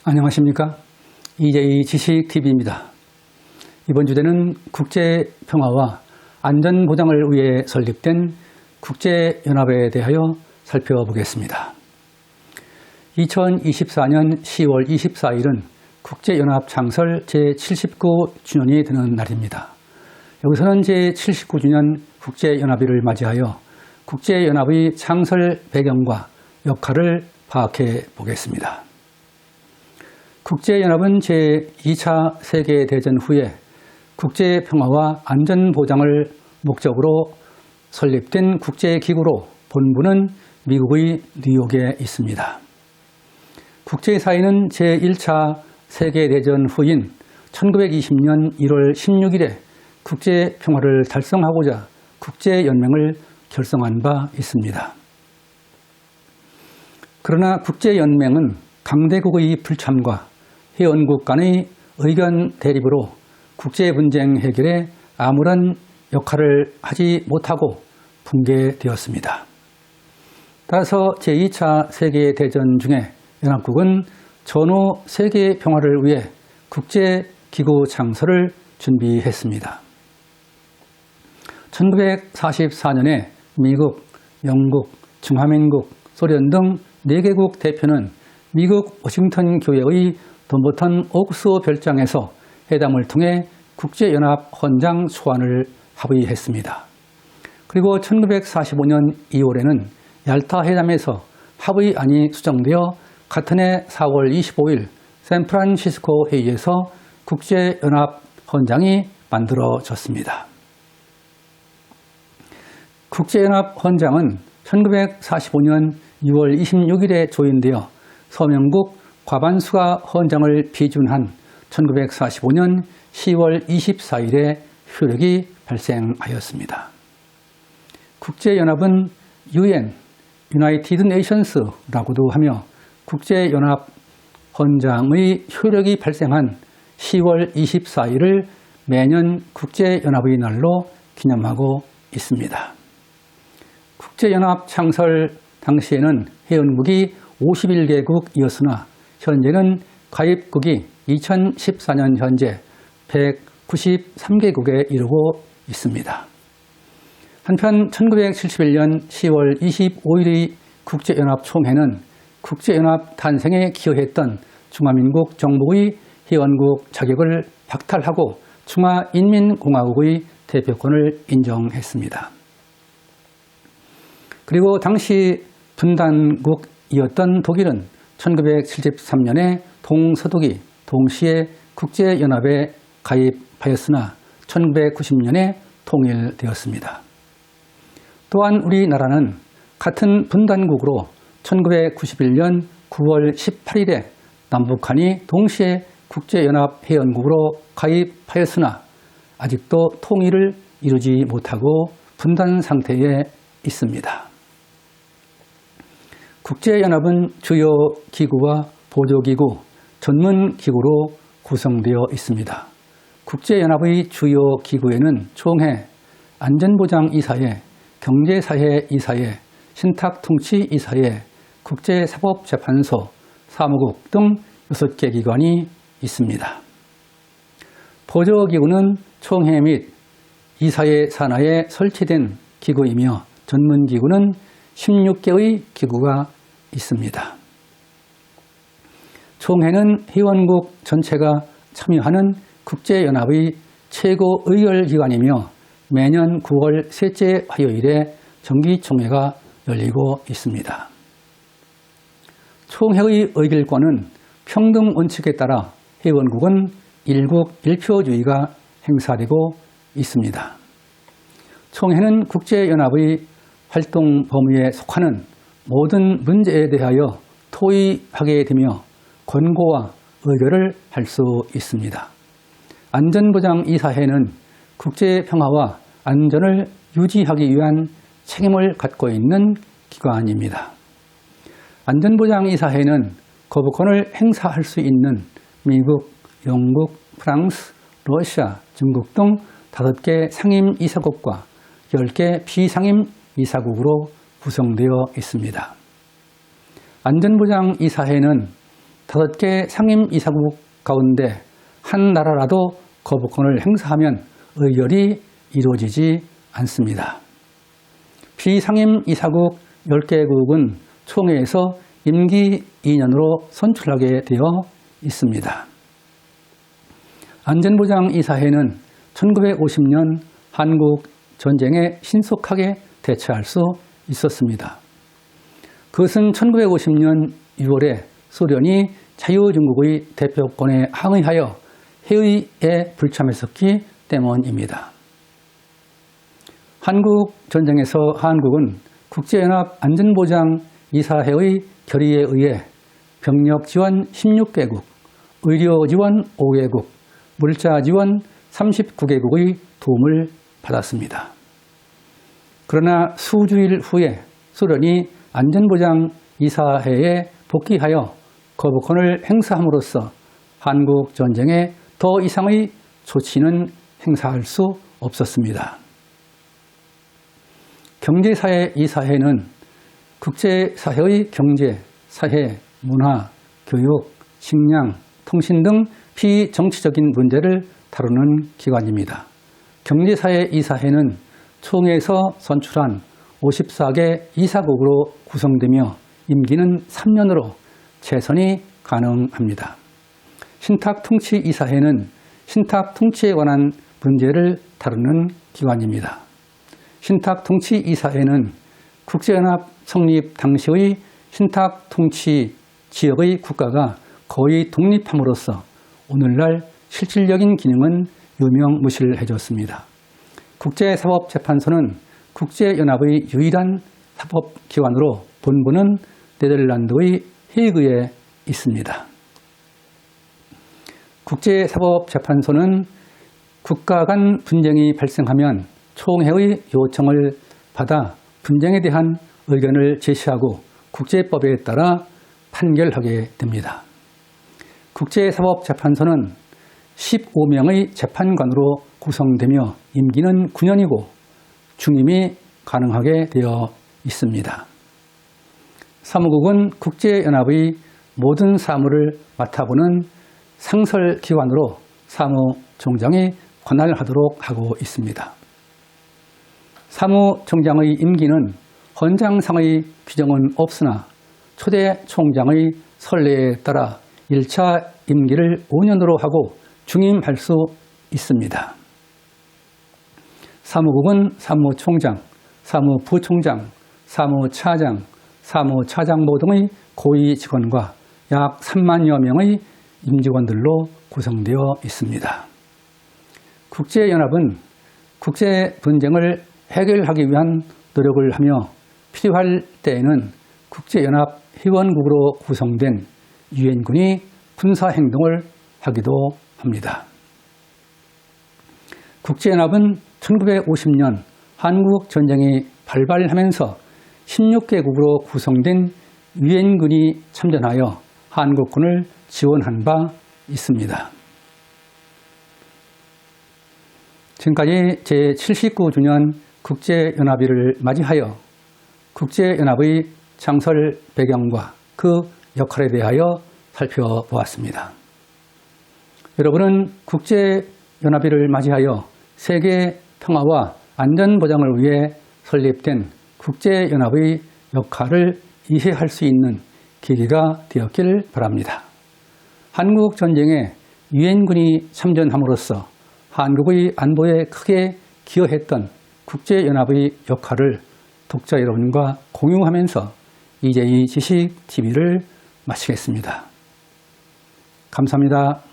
안녕하십니까? EJ 지식TV입니다. 이번 주제는 국제평화와 안전보장을 위해 설립된 국제연합에 대하여 살펴보겠습니다. 2024년 10월 24일은 국제연합 창설 제79주년이 되는 날입니다. 여기서는 제79주년 국제연합일을 맞이하여 국제연합의 창설 배경과 역할을 파악해 보겠습니다. 국제연합은 제2차 세계대전 후에 국제평화와 안전보장을 목적으로 설립된 국제기구로 본부는 미국의 뉴욕에 있습니다. 국제사회는 제1차 세계대전 후인 1920년 1월 16일에 국제평화를 달성하고자 국제연맹을 결성한 바 있습니다. 그러나 국제연맹은 강대국의 불참과 회원국 간의 의견 대립으로 국제분쟁 해결에 아무런 역할을 하지 못하고 붕괴되었습니다. 따라서 제2차 세계대전 중에 연합국은 전후 세계 평화를 위해 국제기구 창설을 준비했습니다. 1944년에 미국, 영국, 중화민국, 소련 등 4개국 대표는 미국 워싱턴 교회의 덤버턴 오크스 별장에서 회담을 통해 국제연합 헌장 초안을 합의했습니다. 그리고 1945년 2월에는 얄타 회담에서 합의안이 수정되어 같은 해 4월 25일 샌프란시스코 회의에서 국제연합 헌장이 만들어졌습니다. 국제연합 헌장은 1945년 6월 26일에 조인되어 서명국 과반수가 헌장을批准한 1945년 10월 24일에 효력이 발생하였습니다. 국제연합은 UN, United Nations라고도 하며 국제연합 헌장의 효력이 발생한 10월 24일을 매년 국제연합의 날로 기념하고 있습니다. 국제연합 창설 당시에는 회원국이 51개국이었으나 현재는 가입국이 2014년 현재 193개국에 이르고 있습니다. 한편 1971년 10월 25일의 국제연합 총회는 국제연합 탄생에 기여했던 중화민국 정부의 회원국 자격을 박탈하고 중화인민공화국의 대표권을 인정했습니다. 그리고 당시 분단국이었던 독일은 1973년에 동서독이 동시에 국제연합에 가입하였으나 1990년에 통일되었습니다. 또한 우리나라는 같은 분단국으로 1991년 9월 18일에 남북한이 동시에 국제연합 회원국으로 가입하였으나 아직도 통일을 이루지 못하고 분단 상태에 있습니다. 국제연합은 주요 기구와 보조기구, 전문기구로 구성되어 있습니다. 국제연합의 주요 기구에는 총회, 안전보장이사회, 경제사회이사회, 신탁통치이사회, 국제사법재판소, 사무국 등 6개 기관이 있습니다. 보조기구는 총회 및 이사회 산하에 설치된 기구이며 전문기구는 16개의 기구가 있습니다. 총회는 회원국 전체가 참여하는 국제연합의 최고 의결기관이며 매년 9월 셋째 화요일에 정기총회가 열리고 있습니다. 총회의 의결권은 평등 원칙에 따라 회원국은 일국 일표주의가 행사되고 있습니다. 총회는 국제연합의 활동 범위에 속하는 모든 문제에 대하여 토의하게 되며 권고와 의결을 할 수 있습니다. 안전보장이사회는 국제평화와 안전을 유지하기 위한 책임을 갖고 있는 기관입니다. 안전보장이사회는 거부권을 행사할 수 있는 미국, 영국, 프랑스, 러시아, 중국 등 5개 상임 이사국과 10개 비상임 이사국으로 구성되어 있습니다. 안전보장이사회는 5개 상임 이사국 가운데 한 나라라도 거부권을 행사하면 의결이 이루어지지 않습니다. 비상임 이사국 10개국은 총회에서 임기 2년으로 선출하게 되어 있습니다. 안전보장이사회는 1950년 한국 전쟁에 신속하게 대처할 수 있었습니다. 그것은 1950년 6월에 소련이 자유중국의 대표권에 항의하여 회의에 불참했었기 때문입니다. 한국 전쟁에서 한국은 국제연합 안전보장이사회의 결의에 의해 병력 지원 16개국, 의료 지원 5개국, 물자 지원 39개국의 도움을 받았습니다. 그러나 수주일 후에 소련이 안전보장이사회에 복귀하여 거부권을 행사함으로써 한국 전쟁에 더 이상의 조치는 행사할 수 없었습니다. 경제사회이사회는 국제사회의 경제, 사회, 문화, 교육, 식량, 통신 등 비정치적인 문제를 다루는 기관입니다. 경제사회이사회는 총회에서 선출한 54개 이사국으로 구성되며 임기는 3년으로 재선이 가능합니다. 신탁통치이사회는 신탁통치에 관한 문제를 다루는 기관입니다. 신탁통치이사회는 국제연합 성립 당시의 신탁통치 지역의 국가가 거의 독립함으로써 오늘날 실질적인 기능은 유명무실해졌습니다. 국제사법재판소는 국제연합의 유일한 사법기관으로 본부는 네덜란드의 헤이그에 있습니다. 국제사법재판소는 국가 간 분쟁이 발생하면 총회의 요청을 받아 분쟁에 대한 의견을 제시하고 국제법에 따라 판결하게 됩니다. 국제사법재판소는 15명의 재판관으로 구성되며 임기는 9년이고 중임이 가능하게 되어 있습니다. 사무국은 국제연합의 모든 사무를 맡아보는 상설기관으로 사무총장이 관할하도록 하고 있습니다. 사무총장의 임기는 헌장상의 규정은 없으나 초대 총장의 선례에 따라 1차 임기를 5년으로 하고 중임할 수 있습니다. 사무국은 사무총장, 사무부총장, 사무차장, 사무차장보 등의 고위 직원과 약 3만여 명의 임직원들로 구성되어 있습니다. 국제연합은 국제 분쟁을 해결하기 위한 노력을 하며 필요할 때에는 국제연합 회원국으로 구성된 유엔군이 군사행동을 하기도 합니다. 국제연합은 1950년 한국 전쟁이 발발하면서 16개국으로 구성된 유엔군이 참전하여 한국군을 지원한 바 있습니다. 지금까지 제79주년 국제연합일을 맞이하여 국제연합의 창설 배경과 그 역할에 대하여 살펴보았습니다. 여러분은 국제연합일을 맞이하여 세계 평화와 안전 보장을 위해 설립된 국제연합의 역할을 이해할 수 있는 계기가 되었길 바랍니다. 한국 전쟁에 유엔군이 참전함으로써 한국의 안보에 크게 기여했던 국제연합의 역할을 독자 여러분과 공유하면서 이재희 지식TV를 마치겠습니다. 감사합니다.